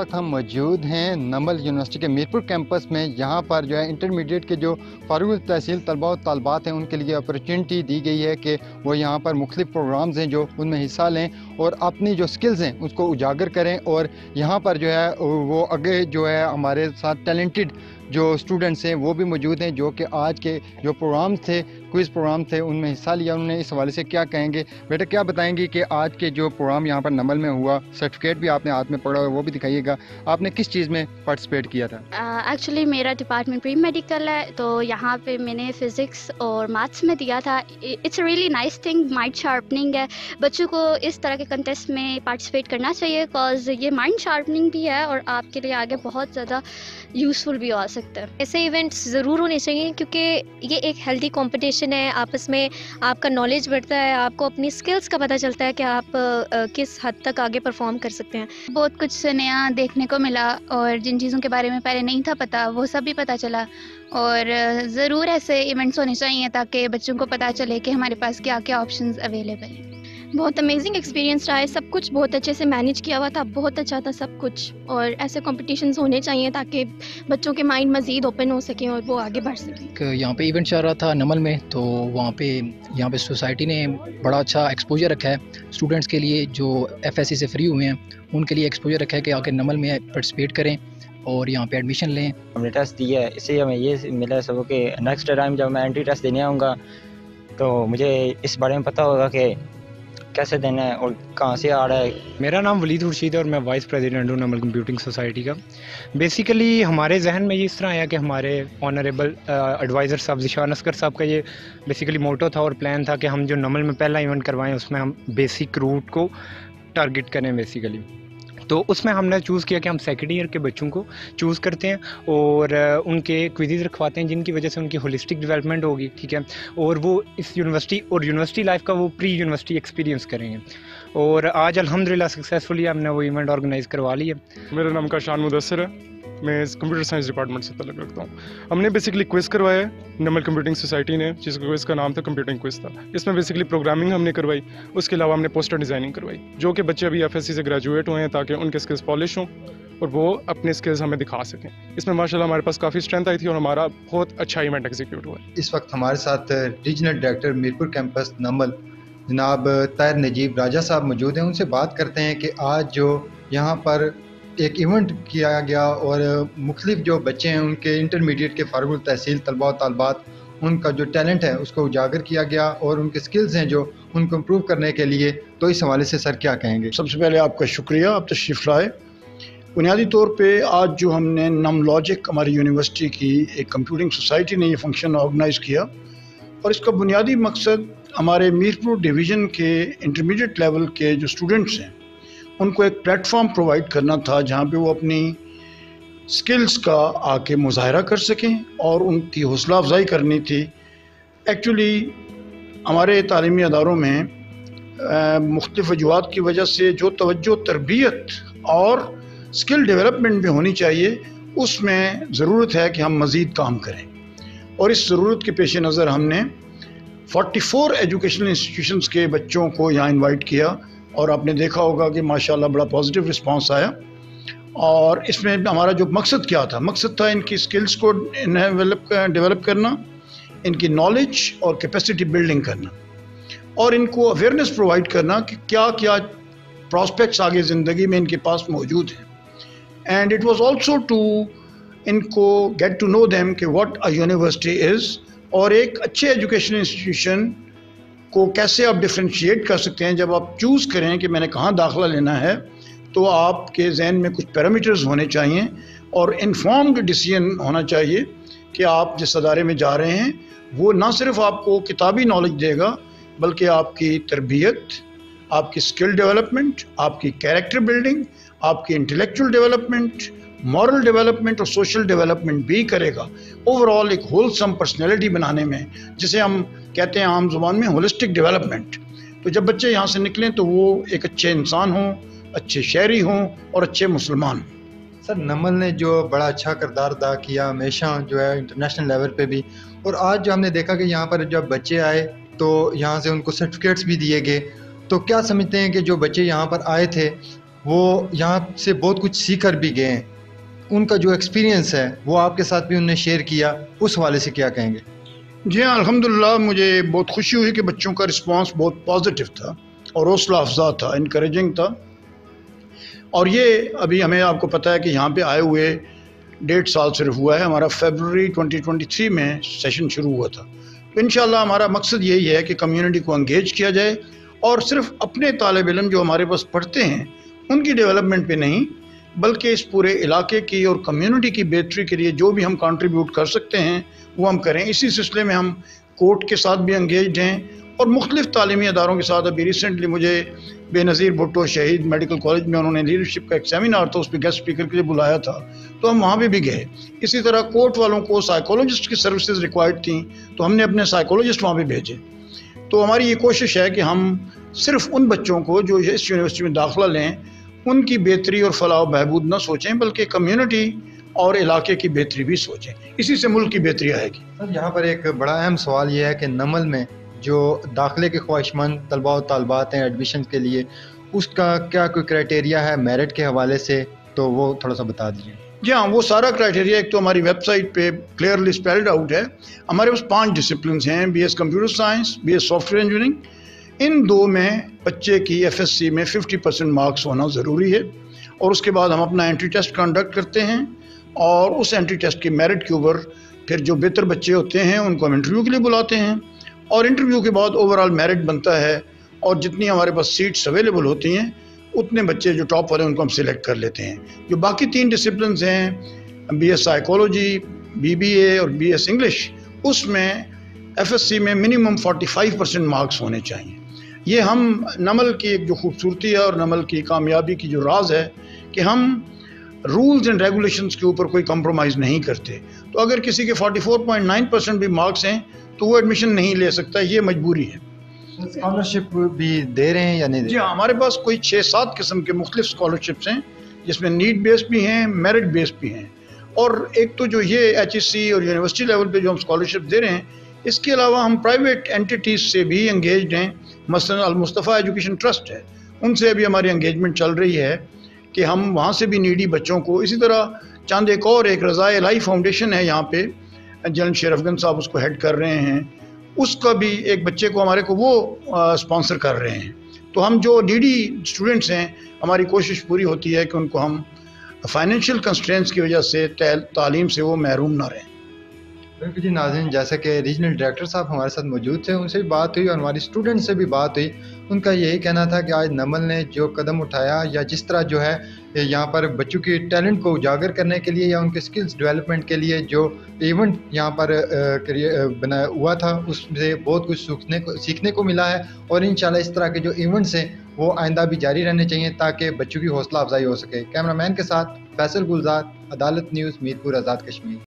वक्त हम मौजूद हैं नमल यूनिवर्सिटी के मीरपुर कैंपस में। यहाँ पर जो है इंटरमीडिएट के जो फारुग तहसील तलबा और तलबात हैं उनके लिए अपॉर्चुनिटी दी गई है कि वो यहाँ पर मुख्तलिफ प्रोग्राम्स हैं जो उनमें हिस्सा लें और अपनी जो स्किल्स हैं उसको उजागर करें। और यहाँ पर जो है वो आगे जो है हमारे साथ टैलेंटेड जो स्टूडेंट्स हैं वो भी मौजूद हैं जो कि आज के जो प्रोग्राम्स थे, क्विज़ प्रोग्राम थे, उनमें हिस्सा लिया। उन्होंने इस हवाले से क्या कहेंगे? बेटा क्या बताएंगे कि आज के जो प्रोग्राम यहाँ पर नमल में हुआ, सर्टिफिकेट भी आपने हाथ में पढ़ा है वो भी दिखाइएगा, आपने किस चीज़ में पार्टिसिपेट किया था? एक्चुअली मेरा डिपार्टमेंट प्री मेडिकल है, तो यहाँ पे मैंने फ़िज़िक्स और मैथ्स में दिया था। It's really nice thing, mind sharpening है। बच्चों को इस तरह के कंटेस्ट में पार्टिसिपेट करना चाहिए बिकॉज़ ये माइंड शार्पनिंग भी है और आपके लिए आगे बहुत ज़्यादा यूज़फुल भी हो सकता है। ऐसे इवेंट्स ज़रूर होने चाहिए क्योंकि ये एक हेल्दी कंपटीशन है, आपस में आपका नॉलेज बढ़ता है, आपको अपनी स्किल्स का पता चलता है कि आप किस हद तक आगे परफॉर्म कर सकते हैं। बहुत कुछ नया देखने को मिला और जिन चीज़ों के बारे में पहले नहीं था पता वो सब भी पता चला। और ज़रूर ऐसे इवेंट्स होने चाहिए ताकि बच्चों को पता चले कि हमारे पास क्या क्या ऑप्शंस अवेलेबल हैं। बहुत अमेजिंग एक्सपीरियंस रहा है, सब कुछ बहुत अच्छे से मैनेज किया हुआ था, बहुत अच्छा था सब कुछ। और ऐसे कॉम्पिटिशन्स होने चाहिए ताकि बच्चों के माइंड मज़ीद ओपन हो सकें और वो आगे बढ़ सकें। यहाँ पे इवेंट चल रहा था नमल में, तो वहाँ पे यहाँ पे सोसाइटी ने बड़ा अच्छा एक्सपोजर रखा है स्टूडेंट्स के लिए जो FSC से फ्री हुए हैं, उनके लिए एक्सपोजर रखा है कि आके नमल में पार्टिसिपेट करें और यहाँ पे एडमिशन लें। हमने टेस्ट दिया है, इससे हमें ये मिला सब कि नेक्स्ट टाइम जब मैं एंट्री टेस्ट देने आऊँगा तो मुझे इस बारे में पता होगा कि कैसे देना है और कहाँ से आ रहा है। मेरा नाम वलीद खुर्शीद है और मैं वाइस प्रेसिडेंट हूँ नमल कंप्यूटिंग सोसाइटी का। बेसिकली हमारे जहन में ये इस तरह आया कि हमारे ऑनरेबल एडवाइज़र साहब ज़िशान असगर साहब का ये बेसिकली मोटो था और प्लान था कि हम जो नमल में पहला इवेंट करवाएं उसमें हम बेसिक रूट को टारगेट करें बेसिकली। तो उसमें हमने चूज़ किया कि हम सेकेंड ईयर के बच्चों को चूज़ करते हैं और उनके क्विज़ रखवाते हैं जिनकी वजह से उनकी होलिस्टिक डेवलपमेंट होगी, ठीक है, और वो इस यूनिवर्सिटी लाइफ का वो प्री यूनिवर्सिटी एक्सपीरियंस करेंगे। और आज अल्हम्दुलिल्लाह सक्सेसफुली हमने वो इवेंट ऑर्गेनाइज़ करवा लिया। मेरा नाम काशान मुदस्सिर है, मैं कंप्यूटर साइंस डिपार्टमेंट से तल्लुक़ रखता हूँ। हमने बेसिकली क्विज़ करवाया है नमल कंप्यूटिंग सोसाइटी ने, जिसका क्विज़ का नाम था कंप्यूटिंग क्विज़ था। इसमें बेसिकली प्रोग्रामिंग हमने करवाई, उसके अलावा हमने पोस्टर डिज़ाइनिंग करवाई, जो कि बच्चे अभी FSC से ग्रेजुएट हुए हैं ताकि उनके स्किल्स पॉलिश हों और वो अपने स्किल्स हमें दिखा सकें। इसमें माशाल्लाह हमारे पास काफ़ी स्ट्रेंथ आई थी और हमारा बहुत अच्छा इवेंट एग्जीक्यूट हुआ। इस वक्त हमारे साथ रीजनल डायरेक्टर मीरपुर कैंपस नमल जनाब ताहिर नजीब राजा साहब मौजूद हैं। उनसे बात करते हैं कि आज जो यहाँ पर एक इवेंट किया गया और मुख्तलिफ जो बच्चे हैं उनके इंटरमीडिएट के फारुग तहसील तलबा और तलबात, उनका जो टैलेंट है उसको उजागर किया गया और उनके स्किल्स हैं जो उनको इम्प्रूव करने के लिए, तो इस हवाले से सर क्या कहेंगे? सबसे पहले आपका शुक्रिया, आप तशरीफ़ लाए। बुनियादी तौर पे आज जो हमने नम लॉजिक हमारी यूनिवर्सिटी की एक कंप्यूटिंग सोसाइटी ने ये फंक्शन ऑर्गेनाइज़ किया और इसका बुनियादी मकसद हमारे मीरपुर डिवीज़न के इंटरमीडिएट लेवल के जो स्टूडेंट्स हैं उनको एक प्लेटफॉर्म प्रोवाइड करना था जहाँ पे वो अपनी स्किल्स का आके मुज़ाहरा कर सकें और उनकी हौसला अफजाई करनी थी। एक्चुअली हमारे तालीमी अदारों में मुख्तलिफ़ वजूहात की वजह से जो तवज्जो तरबियत और स्किल डेवलपमेंट में होनी चाहिए उसमें ज़रूरत है कि हम मज़ीद काम करें और इस ज़रूरत के पेश नज़र हमने 44 एजुकेशनल इंस्टीट्यूशंस के बच्चों को यहाँ इनवाइट किया और आपने देखा होगा कि माशाल्लाह बड़ा पॉजिटिव रिस्पांस आया। और इसमें हमारा जो मकसद क्या था, मकसद था इनकी स्किल्स को डेवलप करना, इनकी नॉलेज और कैपेसिटी बिल्डिंग करना और इनको अवेयरनेस प्रोवाइड करना कि क्या क्या प्रॉस्पेक्ट्स आगे ज़िंदगी में इनके पास मौजूद हैं। And it was also to इनको गेट टू नो देम कि व्हाट अ यूनिवर्सिटी इज़ और एक अच्छे एजुकेशन इंस्टीट्यूशन को कैसे आप डिफ्रेंशिएट कर सकते हैं। जब आप चूज़ करें कि मैंने कहाँ दाखिला लेना है तो आपके जहन में कुछ पैरामीटर्स होने चाहिए और इन्फॉर्म्ड डिसीजन होना चाहिए कि आप जिस अदारे में जा रहे हैं वो ना सिर्फ आपको किताबी नॉलेज देगा बल्कि आपकी तरबियत, आपकी स्किल डेवलपमेंट, आपकी कैरेक्टर बिल्डिंग, आपकी इंटेलेक्चुअल डेवलपमेंट, मॉरल डेवलपमेंट और सोशल डेवलपमेंट भी करेगा। ओवरऑल एक होलसम पर्सनैलिटी बनाने में, जिसे हम कहते हैं आम जुबान में होलिस्टिक डेवलपमेंट। तो जब बच्चे यहाँ से निकलें तो वो एक अच्छे इंसान हों, अच्छे शहरी हों और अच्छे मुसलमान। सर नमल ने जो बड़ा अच्छा किरदार अदा किया हमेशा जो है इंटरनेशनल लेवल पे भी, और आज जो हमने देखा कि यहाँ पर जब बच्चे आए तो यहाँ से उनको सर्टिफिकेट्स भी दिए गए, तो क्या समझते हैं कि जो बच्चे यहाँ पर आए थे وہ یہاں سے بہت کچھ سیکھ کر بھی گئے ہیں، ان کا جو ایکسپیرینس ہے وہ آپ کے ساتھ بھی انہوں نے شیئر کیا، اس حوالے سے کیا کہیں گے؟ جی ہاں، الحمدللہ مجھے بہت خوشی ہوئی کہ بچوں کا رسپانس بہت پازیٹیو تھا اور حوصلہ افزا تھا، انکریجنگ تھا. اور یہ ابھی ہمیں آپ کو پتہ ہے کہ یہاں پہ آئے ہوئے 1.5 سال صرف ہوا ہے. ہمارا فیبرری 2023 میں سیشن شروع ہوا تھا. تو انشاءاللہ ہمارا مقصد یہی ہے کہ کمیونٹی کو انگیج کیا جائے اور صرف اپنے طالب علم جو ہمارے پاس پڑھتے ہیں ان کی ڈیولپمنٹ پہ نہیں، بلکہ اس پورے علاقے کی اور کمیونٹی کی بہتری کے لیے جو بھی ہم کنٹریبیوٹ کر سکتے ہیں وہ ہم کریں. اسی سلسلے میں ہم کورٹ کے ساتھ بھی انگیجڈ ہیں اور مختلف تعلیمی اداروں کے ساتھ. ابھی ریسنٹلی مجھے بے نظیر بھٹو شہید میڈیکل کالج میں انہوں نے لیڈرشپ کا ایک سیمینار تھا، اس پہ گیسٹ اسپیکر کے لیے بلایا تھا، تو ہم وہاں پہ بھی گئے. اسی طرح کورٹ والوں کو سائیکولوجسٹ کی سروسز ریکوائرڈ تھیں تو ہم نے اپنے سائیکولوجسٹ وہاں پہ بھیجے. تو ہماری یہ کوشش ہے کہ ہم صرف ان بچوں کو جو اس یونیورسٹی میں داخلہ لیں ان کی بہتری اور فلاح و بہبود نہ سوچیں، بلکہ کمیونٹی اور علاقے کی بہتری بھی سوچیں. اسی سے ملک کی بہتری آئے گی. سر یہاں پر ایک بڑا اہم سوال یہ ہے کہ نمل میں جو داخلے کے خواہش مند طلباء و طالبات ہیں ایڈمیشن کے لیے، اس کا کیا کوئی کرائٹیریا ہے میرٹ کے حوالے سے، تو وہ تھوڑا سا بتا دیجیے. جی ہاں، وہ سارا کرائٹیریا ایک تو ہماری ویب سائٹ پہ کلیئرلی اسپیلڈ آؤٹ ہے. ہمارے پاس 5 ڈسپلنس ہیں، B S computer science, B S software engineering. ان 2 میں بچے کی FSC میں 50% مارکس ہونا ضروری ہے، اور اس کے بعد ہم اپنا انٹری ٹیسٹ کنڈکٹ کرتے ہیں، اور اس انٹری ٹیسٹ کی میرٹ کے اوپر پھر جو بہتر بچے ہوتے ہیں ان کو ہم انٹرویو کے لیے بلاتے ہیں، اور انٹرویو کے بعد اوور آل میرٹ بنتا ہے، اور جتنی ہمارے پاس سیٹس اویلیبل ہوتی ہیں اتنے بچے جو ٹاپ والے ان کو ہم سلیکٹ کر لیتے ہیں. جو باقی 3 ڈسپلنز ہیں، بی ایس سائیکولوجی، BBA اور BS انگلش، اس میں FSC میں منیمم 45% مارکس ہونے چاہیے. یہ ہم نمل کی ایک جو خوبصورتی ہے اور نمل کی کامیابی کی جو راز ہے کہ ہم رولز اینڈ ریگولیشنز کے اوپر کوئی کمپرومائز نہیں کرتے. تو اگر کسی کے 44.9% بھی مارکس ہیں تو وہ ایڈمیشن نہیں لے سکتا، یہ مجبوری ہے. اسکالرشپ بھی دے رہے ہیں یا نہیں دے رہے؟ جی ہاں، ہمارے پاس کوئی 6-7 قسم کے مختلف اسکالرشپس ہیں، جس میں نیڈ بیس بھی ہیں، میرٹ بیس بھی ہیں. اور ایک تو جو یہ HEC اور یونیورسٹی لیول پہ جو ہم اسکالرشپ دے رہے ہیں، اس کے علاوہ ہم پرائیویٹ اینٹیٹیز سے بھی انگیجڈ ہیں. مثلا المصطفیٰ ایجوکیشن ٹرسٹ ہے، ان سے بھی ہماری انگیجمنٹ چل رہی ہے کہ ہم وہاں سے بھی نیڈی بچوں کو. اسی طرح چاند ایک رضائے الہی فاؤنڈیشن ہے یہاں پہ، جنرل شیر افغان صاحب اس کو ہیڈ کر رہے ہیں، اس کا بھی ایک بچے کو ہمارے کو وہ اسپانسر کر رہے ہیں. تو ہم جو نیڈی اسٹوڈنٹس ہیں، ہماری کوشش پوری ہوتی ہے کہ ان کو ہم فائنینشیل کنسٹرینٹس کی وجہ سے تعلیم سے وہ محروم نہ رہیں. بالکل جی. ناظرین، جیسا کہ ریجنل ڈائریکٹر صاحب ہمارے ساتھ موجود تھے، ان سے بھی بات ہوئی اور ہماری اسٹوڈنٹ سے بھی بات ہوئی. ان کا یہی کہنا تھا کہ آج نمل نے جو قدم اٹھایا، یا جس طرح جو ہے یہاں پر بچوں کی ٹیلنٹ کو اجاگر کرنے کے لیے یا ان کے سکلز ڈیولپمنٹ کے لیے جو ایونٹ یہاں پر بنا ہوا تھا، اس سے بہت کچھ سیکھنے کو ملا ہے. اور انشاءاللہ اس طرح کے جو ایونٹس ہیں وہ آئندہ بھی جاری رہنے چاہیے تاکہ بچوں کی حوصلہ افزائی ہو سکے. کیمرہ مین کے ساتھ فیصل گلزار، عدالت نیوز، میرپور آزاد کشمیر.